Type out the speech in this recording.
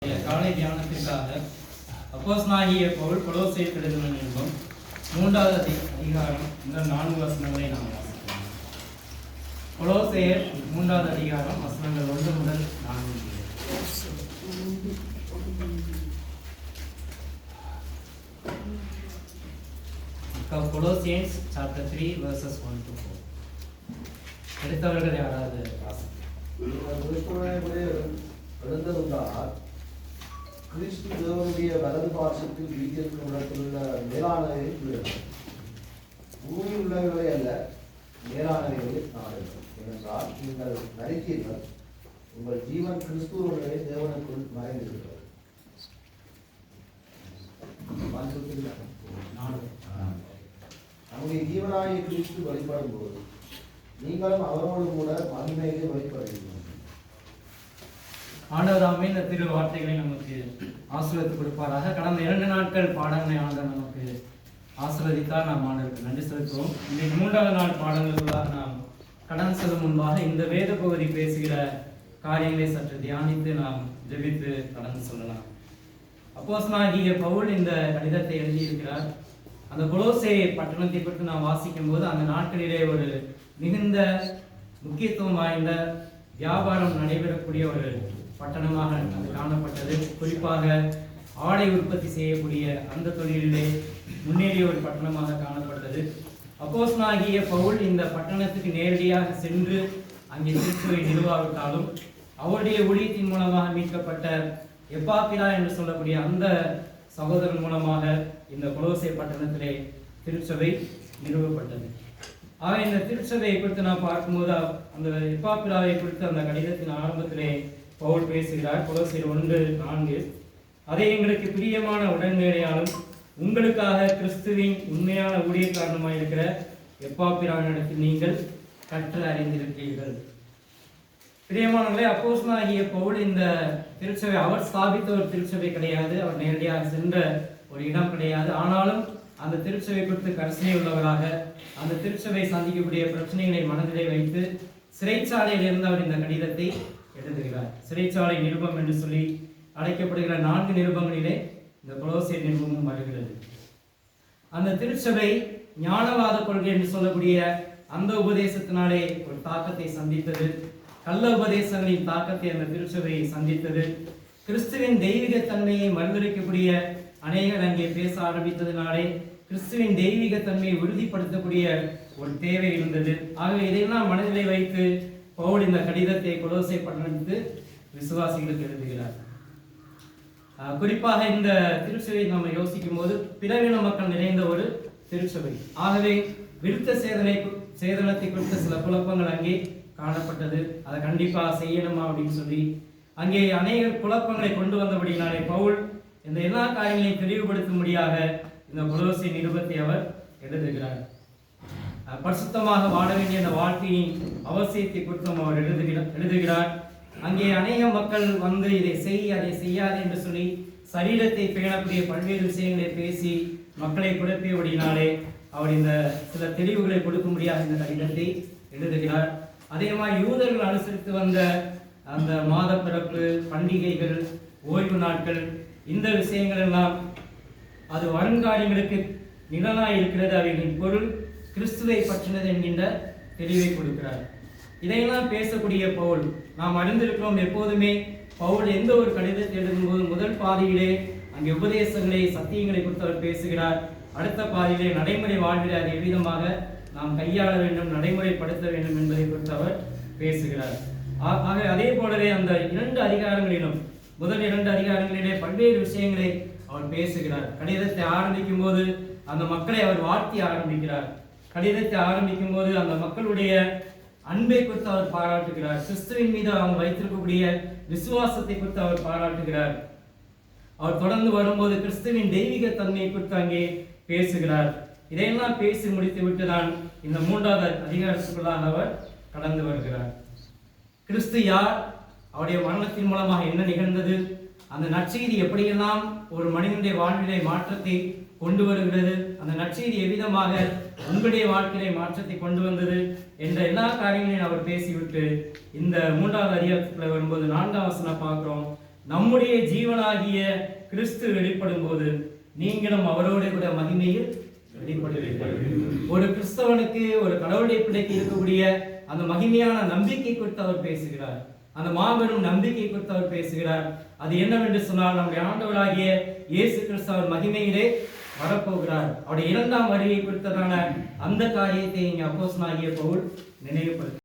காலை தியானத்திற்காக அப்போஸ்தலனாகிய பவுல் கொலோசையருக்கு எழுதின நிருபம் 3வது அதிகாரம் முதல் 4 வசனங்களை நாம் வாசிக்கலாம். கொலோசையர் 3வது அதிகாரம் வசனங்கள் 1 முதல் 4. Colossians chapter 3 verses 1 to 4. எடுத்தவர்கள் யாராவது கிறிஸ்து தேவனுடைய வலது பாசத்தில் வீட்டிற்கும் இடத்திலுள்ள மேலானவை பூமி உள்ளவர்களை அல்ல மேலானவைகளை நாடுங்கள். ஏனென்றால் நீங்கள் மரித்தீர்கள், உங்கள் ஜீவன் கிறிஸ்துவனுடைய தேவனுக்குள் மறைந்திருக்கிறது. நம்முடைய ஜீவனாகிய கிறிஸ்து வழிபடும் போது நீங்களும் அவரோடு கூட மகிமையை வழிபடுகிறீர்கள். ஆண்டவராமே இந்த திரு வார்த்தைகளை நமக்கு ஆசீர்வதித்து கொடுப்பாராக. கடந்த 2 நாட்கள் பாடங்களை ஆண்டவர் நமக்கு ஆசீர்வதித்தால் நாம் ஆண்டவருக்கு நன்றி செலுத்துவோம். இன்றைக்கு 3வது நாள் பாடங்களுக்குள்ளாக நாம் கடன் செல்லும் முன்பாக இந்த வேத பகுதி பேசுகிற காரியங்களை சற்று தியானித்து நாம் ஜெபித்து கடந்து சொல்லலாம். அப்போஸ்தலனாகிய பவுல் இந்த கடிதத்தை எழுதியிருக்கிறார். அந்த கொலோசே பட்டணத்தை குறித்து நாம் வாசிக்கும் போது அந்த நாட்களிலே ஒரு மிகுந்த முக்கியத்துவம் வாய்ந்த வியாபாரம் நடைபெறக்கூடிய ஒரு பட்டணமாக அது காணப்பட்டது. குறிப்பாக ஆடை உற்பத்தி செய்யக்கூடிய அந்த தொழிலிலே முன்னேறிய ஒரு பட்டணமாக காணப்பட்டது. அப்போஸ்தலனாகிய பவுல் இந்த பட்டணத்துக்கு நேரடியாக சென்று அங்கே கிறிஸ்துவை நிறுவாவிட்டாலும் அவருடைய ஊழியத்தின் மூலமாக மீட்கப்பட்ட எப்பாப்பிரா என்று சொல்லக்கூடிய அந்த சகோதரன் மூலமாக இந்த கொலோசே பட்டணத்திலே திருச்சபை நிறுவப்பட்டது. ஆக இந்த திருச்சபையை குறித்து நாம் பார்க்கும்போது அந்த எப்பாப்பிராவை குறித்து அந்த கடிதத்தின் ஆரம்பத்திலே பவுல் பேசுகிறார். கொலோசியர் 1:4, அதை எங்களுக்கு பிரியமான உடன்மேடையாலும் உங்களுக்காக கிறிஸ்துவின் உண்மையான ஊழியக்காரனுமாய் இருக்கிற எப்பாப்பிரானிடத்தில் நீங்கள் கற்று அறிந்திருக்கிறீர்கள். பிரியமானவர்களே, அப்போஸ்தலனாகிய பவுல் இந்த திருச்சபை அவர் ஸ்தாபித்த ஒரு திருச்சபை கிடையாது, அவர் நேரடியாக சென்ற ஒரு இடம் கிடையாது. ஆனாலும் அந்த திருச்சபை குறித்து கரிசனை உள்ளவராக அந்த திருச்சபை சந்திக்கக்கூடிய பிரச்சனைகளை மனதிலே வைத்து சிறைச்சாலையில் இருந்து அவர் இந்த கடிதத்தை எழுதுகிறார். சிறைச்சாலை நிருபம் என்று சொல்லி அழைக்கப்படுகிற 4 நிருபங்களிலே இந்த கொலோசே நிருபமும் வருகிறது. அந்த திருச்சபை ஞானவாத கொள்கை என்று சொல்லக்கூடிய அந்த உபதேசத்தினாலே ஒரு தாக்கத்தை சந்தித்தது. கள்ள உபதேசங்களின் தாக்கத்தை அந்த திருச்சபை சந்தித்தது. கிறிஸ்துவின் தெய்வீக தன்மையை மறுதளிக்கக்கூடிய அநேகர் அங்கே பேச ஆரம்பித்ததினாலே கிறிஸ்துவின் தெய்வீக தன்மையை உறுதிப்படுத்தக்கூடிய ஒரு தேவை இருந்தது. ஆகவே இதையெல்லாம் மனதிலே வைத்து பவுல் இந்த கடிதத்தை கொலோசே பட்டணத்துக்கு விசுவாசிகளுக்கு எழுதுகிறார். குறிப்பாக இந்த திருச்சபை நம்ம யோசிக்கும் போது பிறவின மக்கள் நிறைந்த ஒரு திருச்சபை. ஆகவே விருத்த சேதனத்தை குறித்த சில குழப்பங்கள் அங்கே காணப்பட்டது. அதை கண்டிப்பாக செய்யணுமா அப்படின்னு சொல்லி அங்கே அநேக குழப்பங்களை கொண்டு வந்தபடினாலே பவுல் இந்த எல்லா காரியங்களையும் தெளிவுபடுத்தும்படியாக இந்த கொலோசே நிருபத்தை அவர் எழுதுகிறார். பரிசுத்தமாக வாழ வேண்டிய அந்த வாழ்க்கையின் அவசியத்தை குறித்தும் அவர் எழுதுகிறார். அங்கே அநேக மக்கள் வந்து இதை செய் அதை செய்யாது என்று சொல்லி சரீரத்தை பேணக்கூடிய பல்வேறு விஷயங்களை பேசி மக்களை குழப்பியபடினாலே அவர் இந்த சில தெளிவுகளை கொடுக்கும்படியாக இந்த கடிதத்தை எழுதுகிறார். அதே மாதிரி யூதர்கள் அனுசரித்து வந்த அந்த மாத பிறப்பு, பண்டிகைகள், ஓய்வு நாட்கள், இந்த விஷயங்கள் எல்லாம் அது வருங்காரியங்களுக்கு நிழலாய் இருக்கிறது. அவைகளின் பொருள் கிறிஸ்துவை பற்றினது என்கின்ற தெளிவை கொடுக்கிறார். இதையெல்லாம் பேசக்கூடிய பவுல் நாம் அறிந்திருக்கிறோம். எப்போதுமே பவுல் எந்த ஒரு கடிதத்தை எழுதும்போது முதல் பாதியிலே அங்கே உபதேசங்களை சத்தியங்களை குறித்து அவர் பேசுகிறார். அடுத்த பாதியிலே நடைமுறை வாழ்வில் அதை எவ்விதமாக நாம் கையாள வேண்டும், நடைமுறைப்படுத்த வேண்டும் என்பதை குறித்து அவர் பேசுகிறார். ஆக அதே போலவே அந்த 2 அதிகாரங்களிலும் முதல் 2 அதிகாரங்களிலே பல்வேறு விஷயங்களை அவர் பேசுகிறார். கடிதத்தை ஆரம்பிக்கும் போது அந்த மக்களை அவர் வாழ்த்தி ஆரம்பிக்கிறார். கடிதத்தை ஆரம்பிக்கும் போது அந்த மக்களுடைய அன்பை குறித்து அவர் பாராட்டுகிறார். கிறிஸ்துவின் மீது அவங்க வைத்திருக்கக்கூடிய விசுவாசத்தை குறித்து அவர் பாராட்டுகிறார். அவர் தொடர்ந்து வரும்போது கிறிஸ்துவின் தெய்வீக தன்மையை குறித்து அங்கே பேசுகிறார். இதையெல்லாம் பேசி முடித்து விட்டுதான் இந்த 3வது அதிகாரத்துக்குள்ளாக அவர் கடந்து வருகிறார். கிறிஸ்து யார், அவருடைய மரணத்தின் மூலமாக என்ன நிகழ்ந்தது, அந்த நற்செய்தி எப்படியெல்லாம் ஒரு மனிதனுடைய வாழ்விலே மாற்றத்தை கொண்டு வருகிறது, அந்த நற்செய்தி எவ்விதமாக உங்களுடைய வாழ்க்கையிலே மாற்றத்தை கொண்டு வந்தது என்ற எல்லா காரியங்களையும் அவர் பேசிவிட்டு இந்த 3வது அதிகாரத்துக்குள்ள வரும்போது 4ஆம் வசனம் பார்க்கிறோம். நம்முடைய ஜீவனாகிய கிறிஸ்து வெளிப்படும் போது நீங்களும் அவரோட கூட மகிமையில் வெளிப்படுவீர்கள். ஒரு கிறிஸ்தவனுக்கு, ஒரு கடவுளுடைய பிள்ளைக்கு இருக்கக்கூடிய அந்த மகிமையான நம்பிக்கை குறித்து அவர் பேசுகிறார். அந்த மாபெரும் நம்பிக்கை குறித்து அவர் பேசுகிறார். அது என்னவென்று சொன்னால், நம்முடைய ஆண்டவராகிய இயேசு கிறிஸ்து அவர் மகிமையிலே வரப்போகிறார். அவருடைய இரண்டாம் வருகை குறித்ததான அந்த காரியத்தை இங்கே அப்போஸ்தலனாகிய பவுல் நினைவுபடுத்த